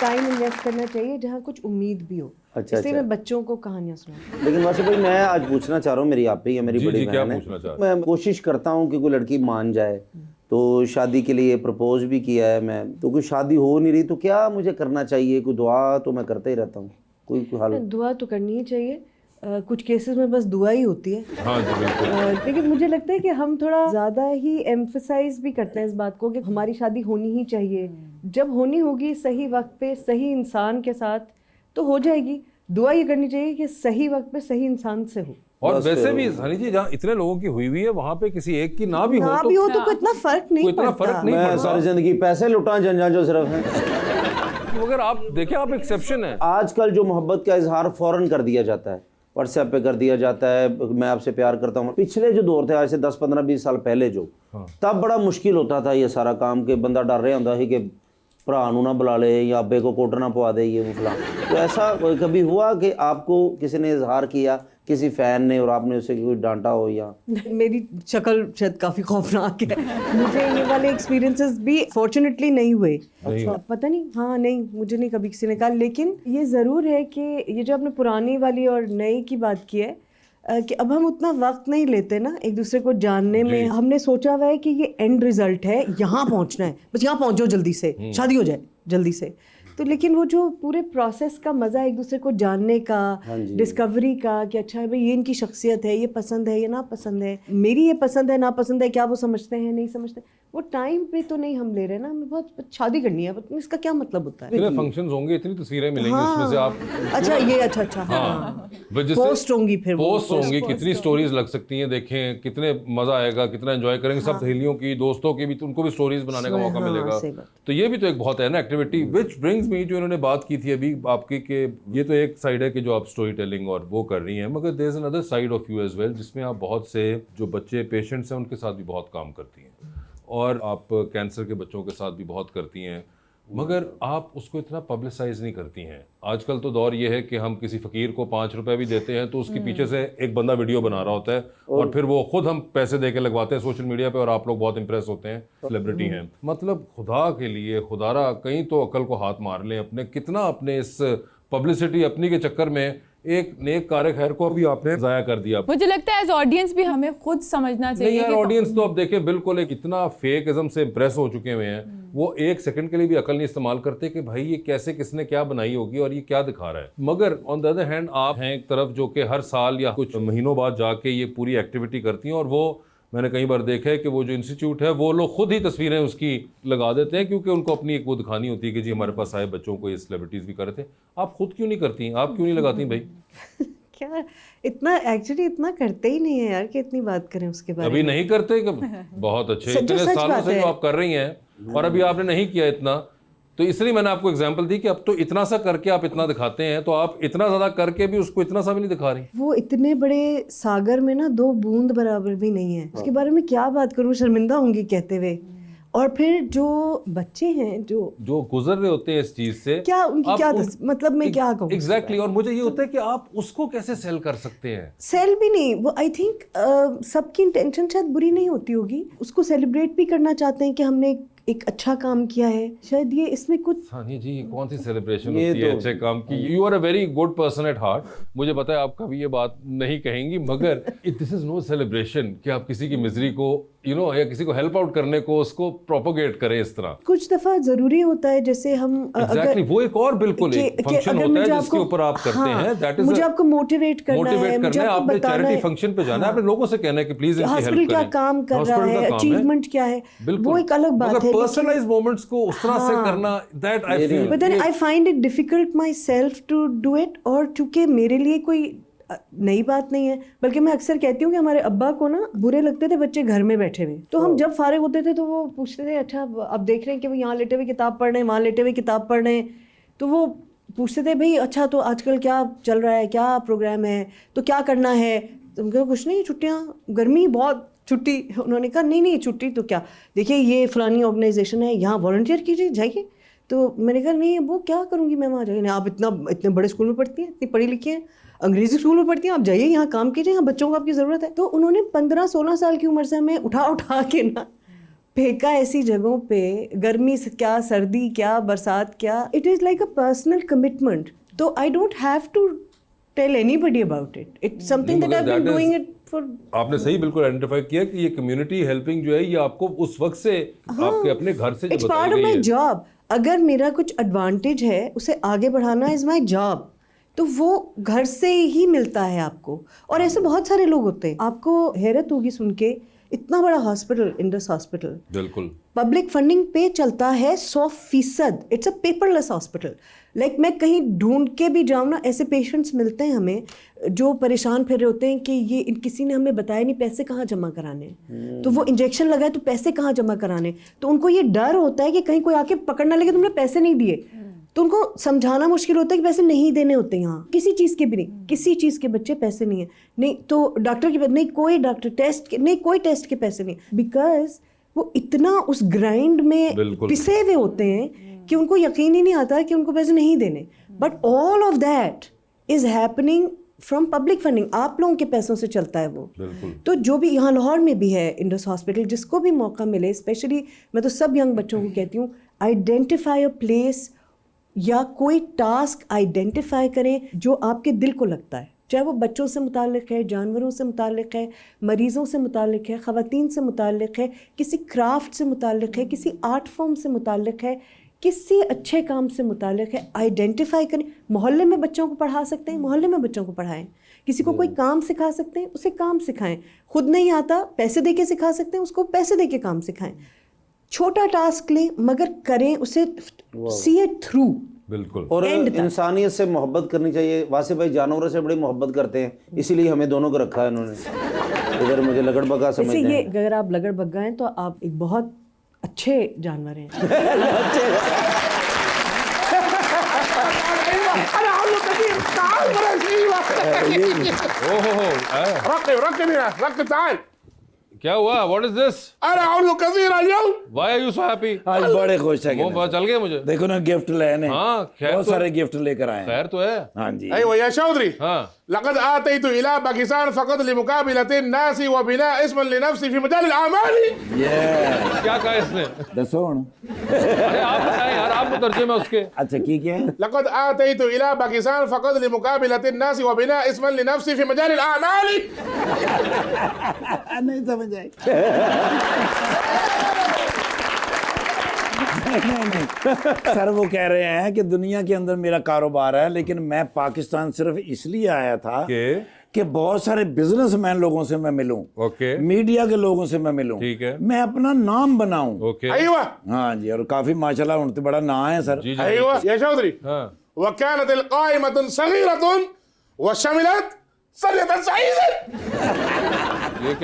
Time invest करना चाहिए जहाँ कुछ उम्मीद भी हो। अच्छा, इसलिए मैं बच्चों को कहानियाँ सुनाऊँ। लेकिन वासिफ भाई मैं आज पूछना चाह रहा हूँ, मेरी आप ही है, मेरी बड़ी बहन है, मैं कोशिश करता हूँ कि कोई लड़की मान जाए, तो शादी के लिए प्रपोज भी किया है मैं, तो कोई शादी हो नहीं रही, तो क्या मुझे करना चाहिए? कोई दुआ तो मैं करता ही रहता हूँ, कोई हाल? दुआ तो करनी ही चाहिए, कुछ केसेस में बस दुआ ही होती है। हाँ जी बिल्कुल। लेकिन मुझे लगता है कि हम थोड़ा ज़्यादा ही एम्फसाइज भी करते हैं इस बात को कि हमारी शादी होनी ही चाहिए। जब होनी होगी सही वक्त पे सही इंसान के साथ तो हो जाएगी। दुआ ये करनी चाहिए कि सही वक्त पे सही इंसान से हो। और वैसे भी हनी जी जहाँ इतने लोगों की हुई है वहाँ पे किसी एक की ना भी हो तो कोई इतना फर्क नहीं पड़ता। मैं सारी जिंदगी पैसे लुटा जंजा जो सिर्फ है। अगर आप देखें, आप एक्सेप्शन है। आजकल जो मोहब्बत का इजहार फौरन कर दिया जाता है, व्हाट्सएप पे कर दिया जाता है, मैं आपसे प्यार करता हूँ। पिछले जो दौर थे आज से 10, 15, 20 साल पहले जो, तब बड़ा मुश्किल होता था ये सारा काम, कि बंदा डर रहा होता है कि भरा नू ना बुला ले या अब्बे को कोट ना पवा दे, ये वो फलां। तो ऐसा कभी हुआ कि आपको किसी ने इजहार किया, किसी फैन ने, और आपने उसे कोई डांटा हो? या मेरी शक्ल शायद काफ़ी खौफनाक है, मुझे ये वाले एक्सपीरियंसेस भी फॉर्चुनेटली नहीं हुए। अच्छा, पता नहीं, हाँ नहीं, मुझे नहीं कभी किसी ने कहा। लेकिन ये ज़रूर है कि ये जो आपने पुरानी वाली और नई की बात की है, कि अब हम उतना वक्त नहीं लेते ना एक दूसरे को जानने में। हमने सोचा हुआ है कि ये एंड रिजल्ट है, यहाँ पहुँचना है, बस यहाँ पहुँच जाओ जल्दी से, शादी हो जाए जल्दी से। तो लेकिन वो जो पूरे प्रोसेस का मज़ा, एक दूसरे को जानने का, डिस्कवरी का, कि अच्छा भाई ये इनकी शख्सियत है, ये पसंद है, ये ना पसंद है, मेरी ये पसंद है ना पसंद है, क्या वो समझते हैं नहीं समझते, वो टाइम पे तो नहीं हम ले रहे ना। हमें बहुत शादी करनी है, इसका क्या मतलब होता है? इतने फंक्शंस होंगे, इतनी तस्वीरें मिलेंगी उसमें से आप। अच्छा ये अच्छा पोस्ट होंगी, फिर पोस्ट होंगी, कितनी स्टोरीज लग सकती हैं, देखें कितने मजा आएगा, कितना एंजॉय करेंगे। सब सहेलियों की, दोस्तों की भी, उनको भी स्टोरीज बनाने का मौका मिलेगा। तो ये भी तो एक बहुत है ना एक्टिविटी। विच ब्रिंग्स मी, जो इन्होंने बात की थी अभी आपकी, कि ये तो एक साइड है कि जो आप स्टोरी टेलिंग और वो कर रही हैं, मगर there is another side of you as well, जिसमें आप बहुत से जो बच्चे पेशेंट्स हैं उनके साथ भी बहुत काम करती हैं, और आप कैंसर के बच्चों के साथ भी बहुत करती हैं, मगर आप उसको इतना पब्लिसाइज नहीं करती हैं। आजकल तो दौर ये है कि हम किसी फ़कीर को 5 रुपए भी देते हैं तो उसके पीछे से एक बंदा वीडियो बना रहा होता है, और फिर वो खुद हम पैसे दे के लगवाते हैं सोशल मीडिया पे, और आप लोग बहुत इंप्रेस होते हैं, सेलिब्रिटी हैं। मतलब खुदा के लिए, खुदारा कहीं तो अकल को हाथ मार लें अपने। कितना अपने इस पब्लिसिटी अपनी के चक्कर में एक नेक कार्य खैर को भी आपने ज़ाया कर दिया। मुझे लगता है एज ऑडियंस भी हमें खुद समझना चाहिए। नहीं यार, ऑडियंस तो अब देखें बिल्कुल एक इतना फेकिज्म से इम्प्रेस हो चुके हुए हैं, वो एक सेकंड के लिए भी अकल नहीं इस्तेमाल करते कि भाई ये कैसे, किसने क्या बनाई होगी और ये क्या दिखा रहा है। मगर ऑन द अदर हैंड आप हैं एक तरफ जो कि हर साल या कुछ महीनों बाद जाके ये पूरी एक्टिविटी करती हैं, और वो मैंने कई बार देखा है कि वो जो इंस्टीट्यूट है वो लोग खुद ही तस्वीरें उसकी लगा देते हैं, क्योंकि उनको अपनी एक वो दिखानी होती है कि जी हमारे पास आए बच्चों को ये सेलिब्रिटीज़ भी कर रहे थे। आप खुद क्यों नहीं करती? आप क्यों नहीं लगाती भाई? क्या इतना एक्चुअली इतना करते ही नहीं है यार कि इतनी बात करें उसके बारे में। अभी नहीं करते कब? बहुत अच्छे, इतने सालों से जो आप कर रही हैं और अभी आपने नहीं किया इतना, तो इसलिए मैंने आपको एग्जांपल दी कि अब तो इतना सा करके आप इतना दिखाते हैं, तो आप इतना ज्यादा करके भी उसको इतना सा भी नहीं दिखा रही। वो इतने बड़े सागर में ना 2 बूंद बराबर भी नहीं है, उसके बारे में क्या बात करूं, शर्मिंदा होंगी कहते हुए। और फिर जो बच्चे हैं जो गुजर रहे होते हैं इस चीज से, क्या उनकी क्या मतलब मैं क्या कहूँ एग्जैक्टली। और मुझे ये होता है कि आप उसको कैसे सेल कर सकते हैं? सेल भी नहीं, वो आई थिंक सबकी इंटेंशन शायद बुरी नहीं होती होगी, उसको सेलिब्रेट भी करना चाहते हैं कि हमने एक अच्छा काम किया है, शायद ये इसमें कुछ। सानिया जी ये कौन सी सेलिब्रेशन होती है अच्छे काम की? You are a very good person at heart, मुझे पता है आप कभी ये बात नहीं कहेंगी, मगर दिस इज नो सेलिब्रेशन कि आप किसी की मिजरी को या किसी को हेल्प आउट करने को उसको प्रोपोगेट करें इस तरह। कुछ दफा जरूरी होता है, जैसे हम exactly, वो एक और बिल्कुल एक फंक्शन होता है जिसके ऊपर आप करते हैं, दैट इज मुझे आपको मोटिवेट करना है, मुझे आपको आपने बताना चैरिटी है, फंक्शन पे जाना है, आपने लोगों से कहना है कि प्लीज इनकी हेल्प करें, क्या काम कर रहा है, अचीवमेंट क्या है, वो एक अलग बात है। पर्सनलाइज्ड मोमेंट्स को उस तरह से करना, that I feel, but then I find it difficult myself to do it. और चूंकि मेरे लिए कोई नई बात नहीं है, बल्कि मैं अक्सर कहती हूँ कि हमारे अब्बा को ना बुरे लगते थे बच्चे घर में बैठे हुए, तो हम जब फारिग होते थे तो वो पूछते थे अच्छा अब देख रहे हैं कि वो यहाँ लेटे हुए किताब पढ़ रहे हैं, वहाँ लेटे हुए किताब पढ़ रहे हैं, तो वो पूछते थे भाई अच्छा तो आजकल क्या चल रहा है, क्या प्रोग्राम है, तो क्या करना है? तो उनका कुछ नहीं, छुट्टियाँ, गर्मी बहुत, छुट्टी। उन्होंने कहा नहीं छुट्टी तो क्या, देखिए ये फलानी ऑर्गेनाइजेशन है, यहाँ वॉलंटियर कीजिए, जाइए। तो मैंने कहा नहीं वो क्या करूँगी मैं वहाँ जाइए, आप इतने बड़े स्कूल में पढ़ती हैं, इतनी पढ़ी लिखी हैं, अंग्रेजी स्कूल में पढ़ती हैं, आप जाइए यहाँ काम कीजिए, यहाँ बच्चों को आपकी ज़रूरत है। तो उन्होंने 15-16 साल की उम्र से हमें उठा के ना پھینکا ایسی جگہوں پہ, گرمی سے کیا, سردی کیا, برسات کیا, it is like a personal commitment. تو I don't have to tell any body about it. It's some thing that I am doing it for. آپ نے صحیح بالکل آئیڈینٹیفائی کیا کہ یہ کمیونٹی ہیلپنگ جو ہے یہ آپ کو اس وقت سے آپ کے اپنے گھر سے جو اٹس پارٹ آف بتائی مائی گئی ہے. جاب. اگر میرا کچھ ایڈوانٹیج ہے اسے آگے بڑھانا از مائی جاب, تو وہ گھر سے ہی ملتا ہے آپ کو. اور ایسے بہت سارے لوگ ہوتے ہیں, آپ کو حیرت ہوگی سن کے, اتنا بڑا ہاسپٹل, انڈس ہاسپٹل, بالکل پبلک فنڈنگ پہ چلتا ہے 100%. It's a paperless hospital. Like میں کہیں ڈھونڈ کے بھی جاؤں نا, ایسے پیشنٹس ملتے ہیں ہمیں جو پریشان پھر رہے ہوتے ہیں کہ یہ کسی نے ہمیں بتایا نہیں پیسے کہاں جمع کرانے ہیں, تو وہ انجیکشن لگائے تو پیسے کہاں جمع کرانے, تو ان کو یہ ڈر ہوتا ہے کہ کہیں کوئی آ کے پکڑ نہ لے کہ تم نے پیسے نہیں دیے. تو ان کو سمجھانا مشکل ہوتا ہے کہ پیسے نہیں دینے ہوتے یہاں, کسی چیز کے بھی نہیں, کسی چیز کے بچے پیسے نہیں ہیں, نہیں تو ڈاکٹر کے نہیں, کوئی ڈاکٹر ٹیسٹ کے نہیں, کوئی ٹیسٹ کے پیسے نہیں, بیکاز وہ اتنا اس گرائنڈ میں پسے ہوئے ہوتے ہیں کہ ان کو یقین ہی نہیں آتا کہ ان کو پیسے نہیں دینے. But all of that is happening from public funding. آپ لوگوں کے پیسوں سے چلتا ہے وہ. تو جو بھی یہاں لاہور میں بھی ہے انڈس ہاسپٹل, جس کو بھی موقع ملے, اسپیشلی میں تو سب ینگ بچوں کو کہتی ہوں, آئیڈینٹیفائی اے پلیس یا کوئی ٹاسک آئیڈینٹیفائی کریں جو آپ کے دل کو لگتا ہے, چاہے وہ بچوں سے متعلق ہے, جانوروں سے متعلق ہے, مریضوں سے متعلق ہے, خواتین سے متعلق ہے, کسی کرافٹ سے متعلق ہے, کسی آرٹ فارم سے متعلق ہے, کسی اچھے کام سے متعلق ہے. آئیڈینٹیفائی کریں. محلے میں بچوں کو پڑھا سکتے ہیں, محلے میں بچوں کو پڑھائیں. کسی کو کوئی کام سکھا سکتے ہیں, اسے کام سکھائیں. خود نہیں آتا, پیسے دے کے سکھا سکتے ہیں, اس کو پیسے دے کے کام سکھائیں. چھوٹا ٹاسک لیں مگر کریں اسے, سی اٹ تھرو. بالکل. اور انسانیت سے محبت کرنی چاہیے. واسف بھائی جانوروں سے بڑی محبت کرتے ہیں, اسی لیے ہمیں دونوں کو رکھا ہے انہوں نے. ادھر مجھے لگڑ بگا سمجھتے ہیں. یہ اگر آپ لگڑ بگا ہیں تو آپ ایک بہت اچھے جانور ہیں. کیا ہوا؟ What is this? Why are you so happy? آج بڑے خوش ہیں. وہ چل گئے مجھے. دیکھو نا گفٹ لینے, ہاں بہت سارے گفٹ لے کر آئے ہیں. خیر تو ہے. ہاں جی. ايوه يا شودري. ہاں لقد آتيت إلى باكستان فقط لمقابلة الناس وبناء اسما لنفسي في مجال الأعمال. کیا کہا اس نے؟ دسو ہوں. ارے آپ بتائیں یار, آپ مترجم ہے اس کے. اچھا کی کیا ہے؟ لقد آتيت إلى باكستان فقط لمقابلة الناس وبناء اسما لنفسي في مجال الأعمال. نہیں سمجھ آئی. سر وہ کہہ رہے ہیں کہ دنیا کے اندر میرا کاروبار ہے, لیکن میں پاکستان صرف اس لیے آیا تھا کہ بہت سارے بزنس مین لوگوں سے میں ملوں, میڈیا کے لوگوں سے میں ملوں, میں اپنا نام بناؤں. أيوة. ہاں جی, اور کافی ماشاءاللہ ان سے بڑا نام ہے سر. أيوة يا شودري. وكانت القائمة صغيرة وشملت سرية سعيدة.